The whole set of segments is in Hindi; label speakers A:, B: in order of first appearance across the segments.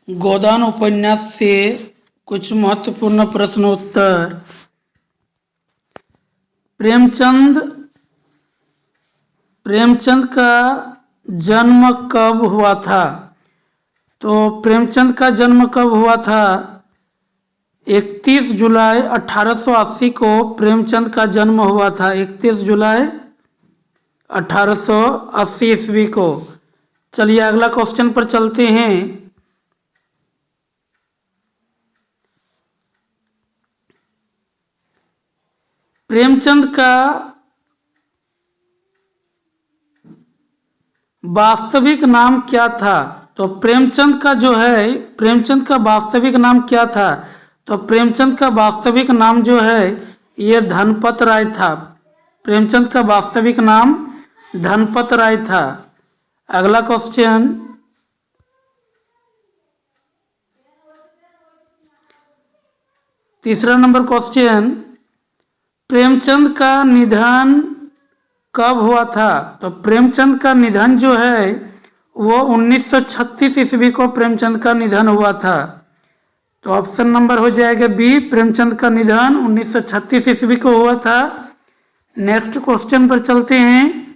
A: गोदान उपन्यास से कुछ महत्वपूर्ण प्रश्न उत्तर। प्रेमचंद का जन्म कब हुआ था? तो प्रेमचंद का जन्म कब हुआ था? 31 जुलाई 1880 को प्रेमचंद का जन्म हुआ था। 31 जुलाई 1880 ईस्वी को। चलिए अगला क्वेश्चन पर चलते हैं। प्रेमचंद का वास्तविक नाम क्या था? तो प्रेमचंद का वास्तविक नाम क्या था? तो प्रेमचंद का वास्तविक नाम जो है ये धनपत राय था। प्रेमचंद का वास्तविक नाम धनपत राय था। अगला क्वेश्चन, तीसरा नंबर क्वेश्चन, प्रेमचंद का निधन कब हुआ था? तो प्रेमचंद का निधन जो है वो 1936 ईस्वी को प्रेमचंद का निधन हुआ था। तो ऑप्शन नंबर हो जाएगा बी, प्रेमचंद का निधन 1936 ईस्वी को हुआ था। नेक्स्ट क्वेश्चन पर चलते हैं।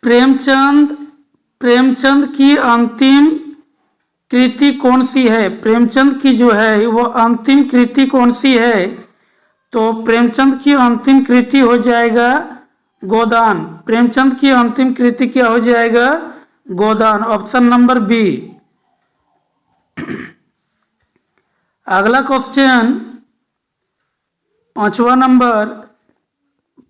A: प्रेमचंद की अंतिम कृति कौन सी है? प्रेमचंद की जो है वो अंतिम कृति कौन सी है? तो प्रेमचंद की अंतिम कृति हो जाएगा गोदान। प्रेमचंद की अंतिम कृति क्या हो जाएगा? गोदान। Option number B. अगला क्वेश्चन, पांचवा नंबर,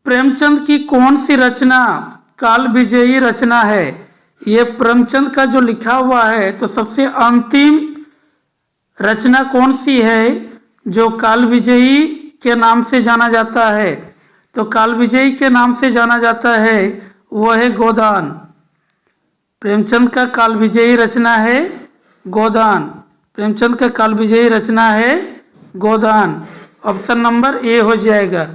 A: प्रेमचंद की कौन सी रचना काल विजयी रचना है? ये प्रेमचंद का जो लिखा हुआ है तो सबसे अंतिम रचना कौन सी है जो काल विजयी के नाम से जाना जाता है? तो काल विजयी के नाम से जाना जाता है वो है गोदान। प्रेमचंद का काल विजयी रचना है गोदान। प्रेमचंद का काल विजयी रचना है गोदान। ऑप्शन नंबर ए हो जाएगा।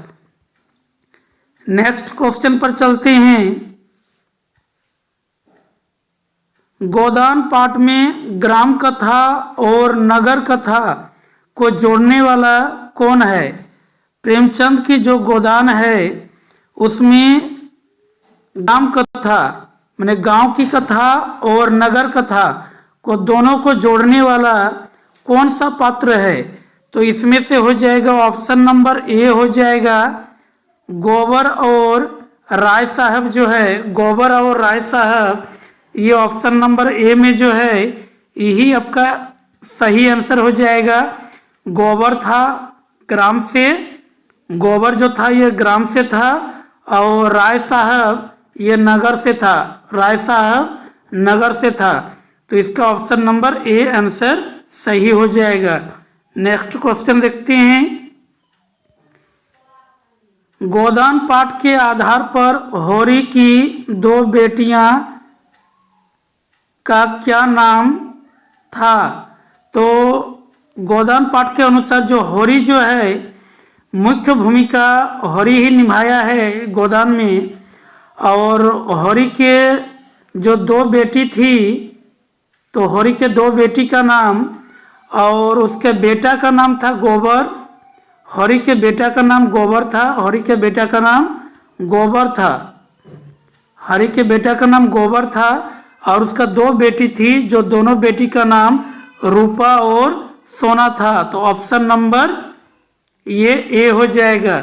A: नेक्स्ट क्वेश्चन पर चलते हैं। गोदान पाठ में ग्राम कथा और नगर कथा को जोड़ने वाला कौन है? प्रेमचंद की जो गोदान है उसमें ग्राम कथा माने गांव की कथा और नगर कथा को दोनों को जोड़ने वाला कौन सा पात्र है? तो इसमें से हो जाएगा ऑप्शन नंबर ए हो जाएगा गोबर और राय साहब जो है, गोबर और राय साहब। ये ऑप्शन नंबर ए में जो है यही आपका सही आंसर हो जाएगा। गोबर था ग्राम से, गोबर जो था ये ग्राम से था और राय साहब ये नगर से था। राय साहब नगर से था। तो इसका ऑप्शन नंबर ए आंसर सही हो जाएगा। नेक्स्ट क्वेश्चन देखते हैं। गोदान पाठ के आधार पर होरी की दो बेटियां का क्या नाम था? तो गोदान पाठ के अनुसार जो होरी जो है मुख्य भूमिका होरी ही निभाया है गोदान में। और होरी के जो दो बेटी थी तो होरी के दो बेटी का नाम और उसके बेटा का नाम था गोबर। होरी के बेटा का नाम गोबर था। होरी के बेटा का नाम गोबर था। होरी के बेटा का नाम गोबर था और उसका दो बेटी थी जो दोनों बेटी का नाम रूपा और सोना था। तो ऑप्शन नंबर ये ए हो जाएगा।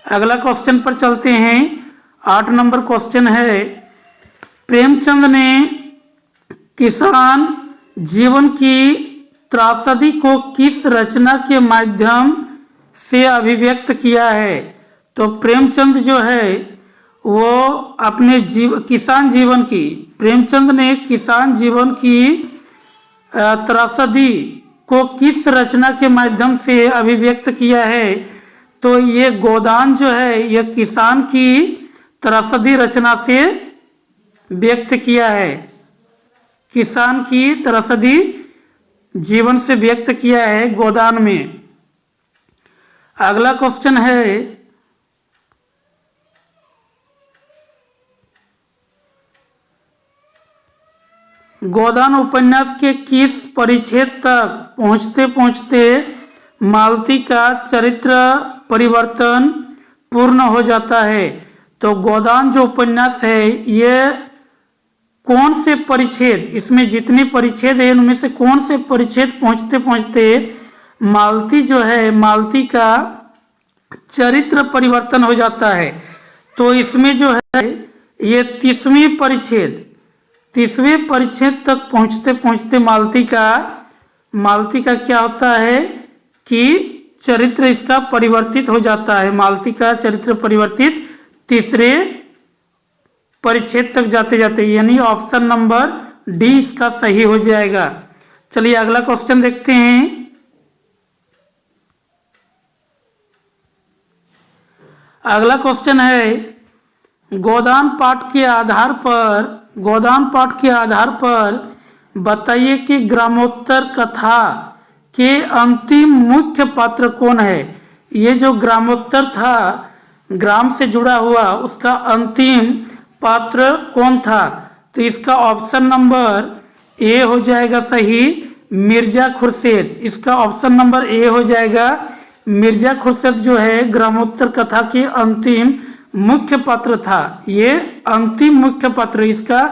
A: अगला क्वेश्चन पर चलते हैं। 8 नंबर क्वेश्चन है, प्रेमचंद ने किसान जीवन की त्रासदी को किस रचना के माध्यम से अभिव्यक्त किया है? तो प्रेमचंद जो है वो अपने किसान जीवन की, प्रेमचंद ने किसान जीवन की त्रासदी को किस रचना के माध्यम से अभिव्यक्त किया है? तो ये गोदान जो है ये किसान की त्रासदी रचना से व्यक्त किया है। किसान की त्रासदी जीवन से व्यक्त किया है गोदान में। अगला क्वेश्चन है, गोदान उपन्यास के किस परिच्छेद तक पहुँचते पहुँचते मालती का चरित्र परिवर्तन पूर्ण हो जाता है? तो गोदान जो उपन्यास है ये कौन से परिच्छेद, इसमें जितने परिच्छेद है उनमें से कौन से परिच्छेद पहुँचते पहुँचते मालती जो है, मालती का चरित्र परिवर्तन हो जाता है? तो इसमें जो है ये 30वें परिच्छेद तक पहुँचते पहुँचते मालती का क्या होता है कि चरित्र इसका परिवर्तित हो जाता है। मालती का चरित्र परिवर्तित 3रे परिच्छेद तक जाते जाते, यानी ऑप्शन नंबर डी इसका सही हो जाएगा। चलिए अगला क्वेश्चन देखते हैं। अगला क्वेश्चन है गोदान पाठ के आधार पर बताइए कि ग्रामोत्तर कथा के अंतिम मुख्य पात्र कौन है? ये जो ग्रामोत्तर था, ग्राम से जुड़ा हुआ, उसका अंतिम पात्र कौन था? तो इसका ऑप्शन नंबर ए हो जाएगा सही, मिर्जा खुर्शीद। इसका ऑप्शन नंबर ए हो जाएगा मिर्जा खुर्शीद जो है ग्रामोत्तर कथा के अंतिम मुख्य पात्र था। ये अंतिम मुख्य पात्र इसका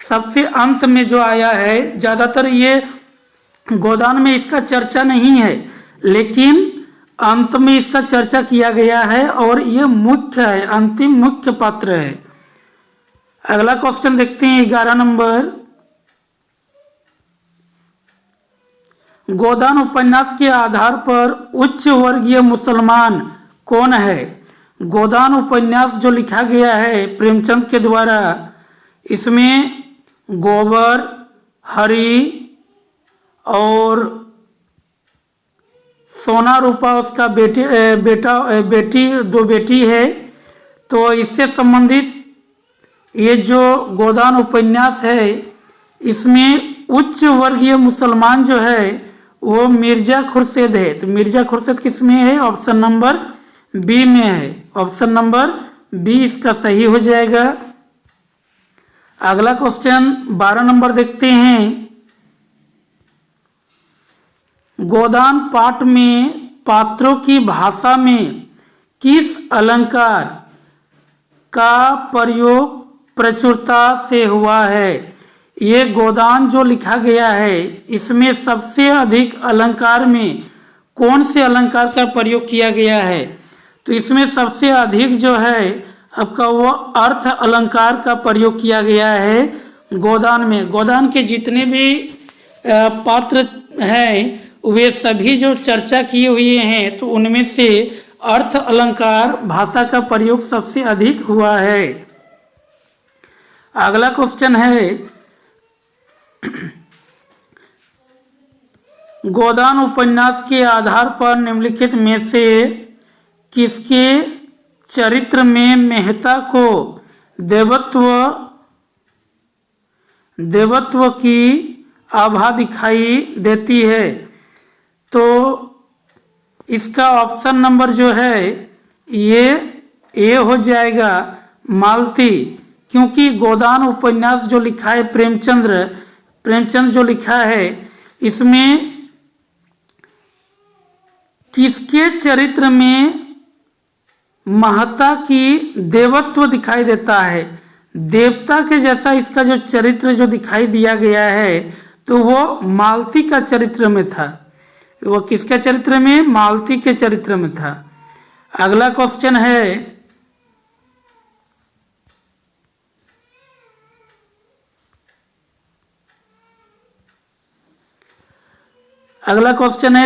A: सबसे अंत में जो आया है, ज़्यादातर ये गोदान में इसका चर्चा नहीं है, लेकिन अंत में इसका चर्चा किया गया है और ये मुख्य है, अंतिम मुख्य पात्र है। अगला क्वेश्चन देखते हैं 11 नंबर। गोदान उपन्यास के आधार पर उच्च वर्गीय मुसलमान कौन है? गोदान उपन्यास जो लिखा गया है प्रेमचंद के द्वारा, इसमें गोबर, हरि और सोना रूपा उसका बेटी 2 बेटी है। तो इससे संबंधित ये जो गोदान उपन्यास है, इसमें उच्च वर्गीय मुसलमान जो है वो मिर्जा खुर्शीद है। तो मिर्जा खुर्शीद किस में है? ऑप्शन नंबर बी में है। ऑप्शन नंबर बी इसका सही हो जाएगा। अगला क्वेश्चन 12 नंबर देखते हैं। गोदान पाठ में पात्रों की भाषा में किस अलंकार का प्रयोग प्रचुरता से हुआ है? ये गोदान जो लिखा गया है, इसमें सबसे अधिक अलंकार में कौन से अलंकार का प्रयोग किया गया है? तो इसमें सबसे अधिक जो है आपका वो अर्थ अलंकार का प्रयोग किया गया है गोदान में। गोदान के जितने भी पात्र हैं वे सभी जो चर्चा किए हुए हैं, तो उनमें से अर्थ अलंकार भाषा का प्रयोग सबसे अधिक हुआ है। अगला क्वेश्चन है गोदान उपन्यास के आधार पर निम्नलिखित में से किसके चरित्र में मेहता को देवत्व की आभा दिखाई देती है? तो इसका ऑप्शन नंबर जो है ये ए हो जाएगा मालती, क्योंकि गोदान उपन्यास जो लिखा है प्रेमचंद जो लिखा है, इसमें किसके चरित्र में महता की देवत्व दिखाई देता है? देवता के जैसा इसका जो चरित्र जो दिखाई दिया गया है, तो वो मालती का चरित्र में था। वो किसके चरित्र में? मालती के चरित्र में था। अगला क्वेश्चन है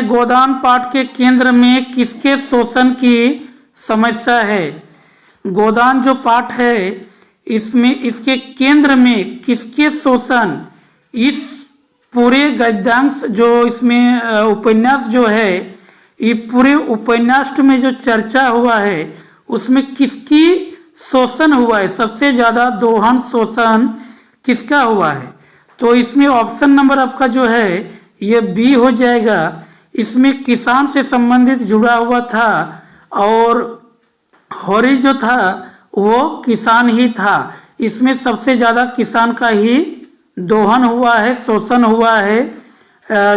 A: गोदान पाठ के केंद्र में किसके शोषण की समस्या है? गोदान जो पाठ है इसमें इसके केंद्र में किसके शोषण, इस पूरे गद्यांश जो इसमें उपन्यास जो है, ये पूरे उपन्यास में जो चर्चा हुआ है उसमें किसकी शोषण हुआ है? सबसे ज़्यादा दोहन शोषण किसका हुआ है? तो इसमें ऑप्शन नंबर आपका जो है ये बी हो जाएगा। इसमें किसान से संबंधित जुड़ा हुआ था और हरि जो था वो किसान ही था। इसमें सबसे ज़्यादा किसान का ही दोहन हुआ है, शोषण हुआ है,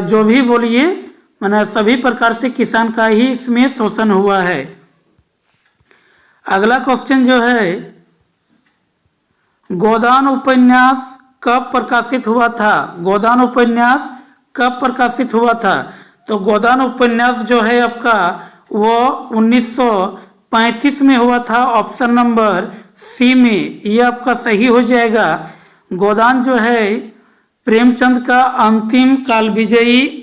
A: जो भी बोलिए, माने सभी प्रकार से किसान का ही इसमें शोषण हुआ है। अगला क्वेश्चन जो है, गोदान उपन्यास कब प्रकाशित हुआ था? गोदान उपन्यास कब प्रकाशित हुआ था? तो गोदान उपन्यास जो है आपका वो 1935 में हुआ था, ऑप्शन नंबर सी में, ये आपका सही हो जाएगा। गोदान जो है प्रेमचंद का अंतिम काल विजयी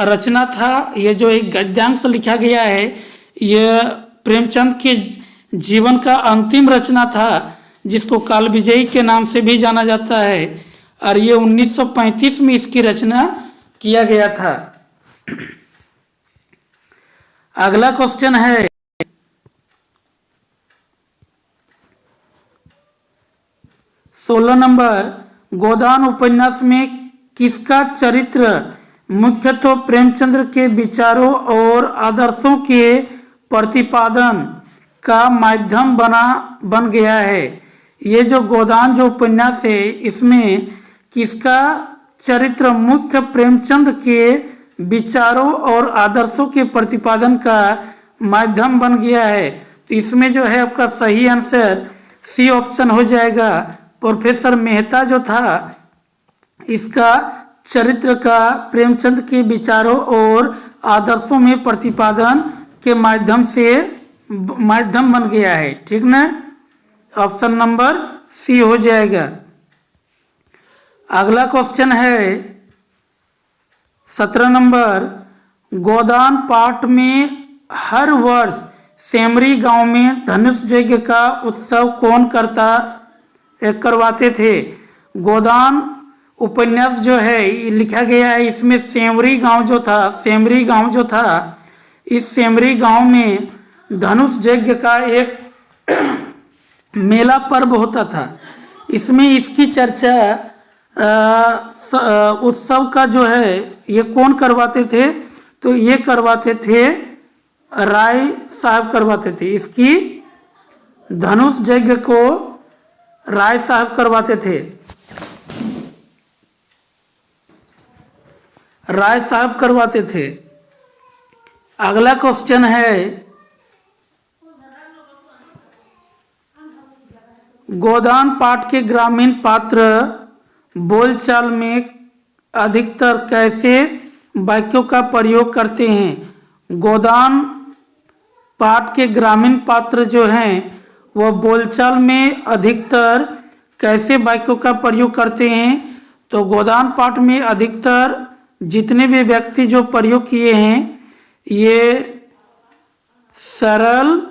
A: रचना था। ये जो एक गद्यांश लिखा गया है, ये प्रेमचंद के जीवन का अंतिम रचना था, जिसको काल विजयी के नाम से भी जाना जाता है, और ये 1935 में इसकी रचना किया गया था। अगला क्वेश्चन है, सोलह नंबर, गोदान उपन्यास में किसका चरित्र मुख्यतः प्रेमचंद्र के विचारों और आदर्शों के प्रतिपादन का माध्यम बन गया है? ये जो गोदान जो उपन्यास है, इसमें किसका चरित्र मुख्य प्रेमचंद के विचारों और आदर्शों के प्रतिपादन का माध्यम बन गया है? तो इसमें जो है आपका सही आंसर सी ऑप्शन हो जाएगा। प्रोफेसर मेहता जो था, इसका चरित्र का प्रेमचंद के विचारों और आदर्शों में प्रतिपादन के माध्यम बन गया है। ठीक ना, ऑप्शन नंबर सी हो जाएगा। अगला क्वेश्चन है 17 नंबर, गोदान पाठ में हर वर्ष सेमरी गांव में धनुष यज्ञ का उत्सव कौन करवाते थे? गोदान उपन्यास जो है लिखा गया है, इसमें सेमरी गांव जो था, इस सेमरी गांव में धनुष यज्ञ का एक मेला पर्व होता था। इसमें इसकी चर्चा उत्सव का जो है ये कौन करवाते थे? तो ये करवाते थे राय साहब करवाते थे। इसकी धनुष यज्ञ को राय साहब करवाते थे। राय साहब करवाते थे। अगला क्वेश्चन है, गोदान पाठ के ग्रामीण पात्र बोलचाल में अधिकतर कैसे वाक्यों का प्रयोग करते हैं? गोदान पाठ के ग्रामीण पात्र जो हैं वह बोलचाल में अधिकतर कैसे वाक्यों का प्रयोग करते हैं? तो गोदान पाठ में अधिकतर जितने भी व्यक्ति जो प्रयोग किए हैं, ये सरल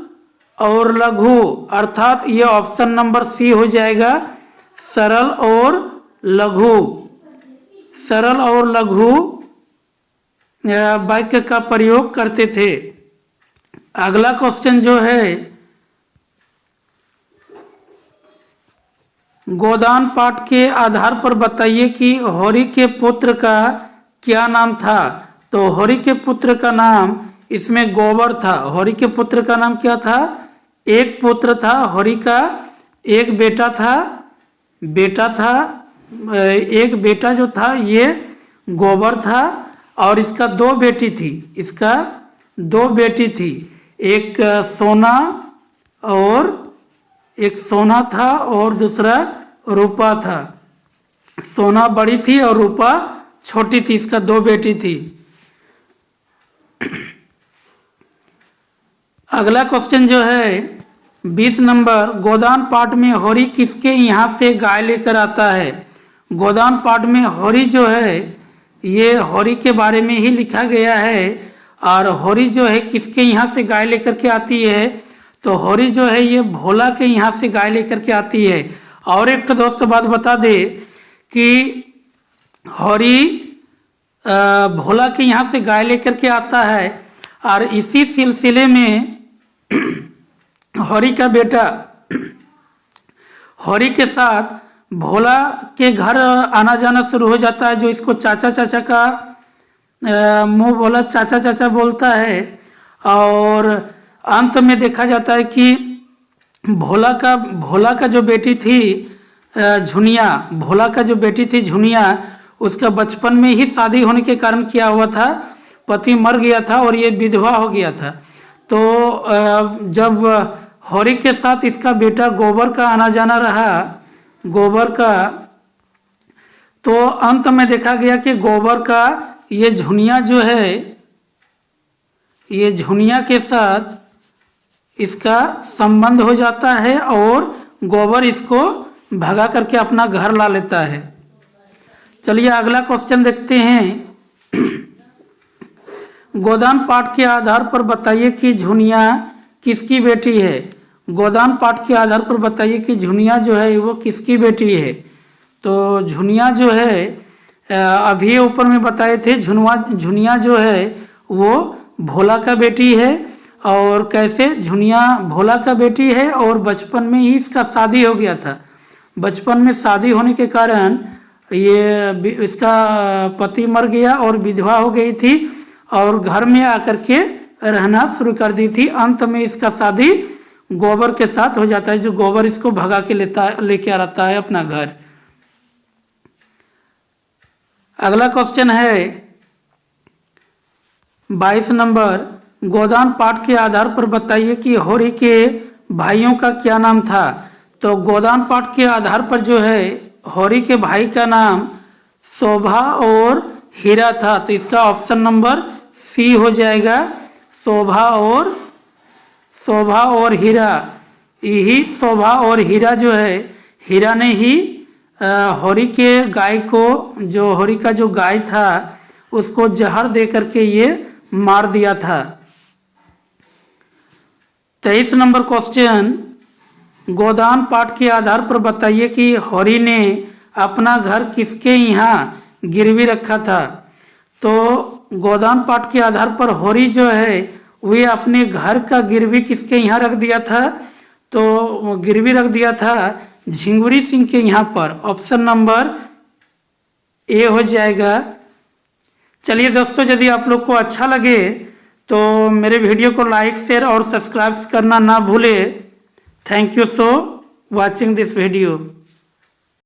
A: और लघु, अर्थात ये ऑप्शन नंबर सी हो जाएगा, सरल और लघु वाक्य का प्रयोग करते थे। अगला क्वेश्चन जो है, गोदान पाठ के आधार पर बताइए कि होरी के पुत्र का क्या नाम था? तो होरी के पुत्र का नाम इसमें गोबर था। होरी के पुत्र का नाम क्या था? एक पुत्र था होरी का, एक बेटा था, एक बेटा जो था ये गोबर था, और इसका दो बेटी थी, एक सोना था और दूसरा रूपा था। सोना बड़ी थी और रूपा छोटी थी, इसका दो बेटी थी। अगला क्वेश्चन जो है 20 नंबर, गोदान पाठ में होरी किसके यहाँ से गाय लेकर आता है? गोदान पाठ में होरी जो है ये होरी के बारे में ही लिखा गया है, और होरी जो है किसके यहाँ से गाय लेकर के आती है? तो होरी जो है ये भोला के यहाँ से गाय लेकर के आती है। और एक तो दोस्तों बात बता दे कि होरी भोला के यहाँ से गाय लेकर के आता है, और इसी सिलसिले में होरी का बेटा होरी के साथ भोला के घर आना जाना शुरू हो जाता है, जो इसको चाचा चाचा का मुंह बोला चाचा चाचा बोलता है। और अंत में देखा जाता है कि भोला का जो बेटी थी झुनिया, भोला का जो बेटी थी झुनिया, उसका बचपन में ही शादी होने के कारण क्या हुआ था, पति मर गया था और ये विधवा हो गया था। तो जब होरी के साथ इसका बेटा गोबर का आना जाना रहा, गोबर का, तो अंत में देखा गया कि गोबर का ये झुनिया जो है, ये झुनिया के साथ इसका संबंध हो जाता है और गोबर इसको भगा करके अपना घर ला लेता है। चलिए अगला क्वेश्चन देखते हैं। गोदान पाठ के आधार पर बताइए कि झुनिया किसकी बेटी है। गोदान पाठ के आधार पर बताइए कि झुनिया जो है वो किसकी बेटी है। तो झुनिया जो है अभी ऊपर में बताए थे, झुनिया जो है वो भोला का बेटी है। और कैसे, झुनिया भोला का बेटी है और बचपन में ही इसका शादी हो गया था। बचपन में शादी होने के कारण ये इसका पति मर गया और विधवा हो गई थी और घर में आकर के रहना शुरू कर दी थी। अंत में इसका शादी गोबर के साथ हो जाता है, जो गोबर इसको भगा के लेके आता है अपना घर। अगला क्वेश्चन है 22 नंबर। गोदान पाठ के आधार पर बताइए कि होरी के भाइयों का क्या नाम था। तो गोदान पाठ के आधार पर जो है होरी के भाई का नाम शोभा और हीरा था। तो इसका ऑप्शन नंबर सी हो जाएगा, शोभा और हीरा। यही शोभा और हीरा जो है, हीरा ने ही होरी के गाय को, जो होरी का जो गाय था उसको जहर दे करके ये मार दिया था। 23 नंबर क्वेश्चन। गोदान पाठ के आधार पर बताइए कि होरी ने अपना घर किसके यहाँ गिरवी रखा था। तो गोदान पाठ के आधार पर होरी जो है वे अपने घर का गिरवी किसके यहाँ रख दिया था। तो गिरवी रख दिया था झिंगुरी सिंह के यहाँ पर। ऑप्शन नंबर ए हो जाएगा। चलिए दोस्तों, यदि आप लोग को अच्छा लगे तो मेरे वीडियो को लाइक, शेयर और सब्सक्राइब करना ना भूले। Thank you so watching this video.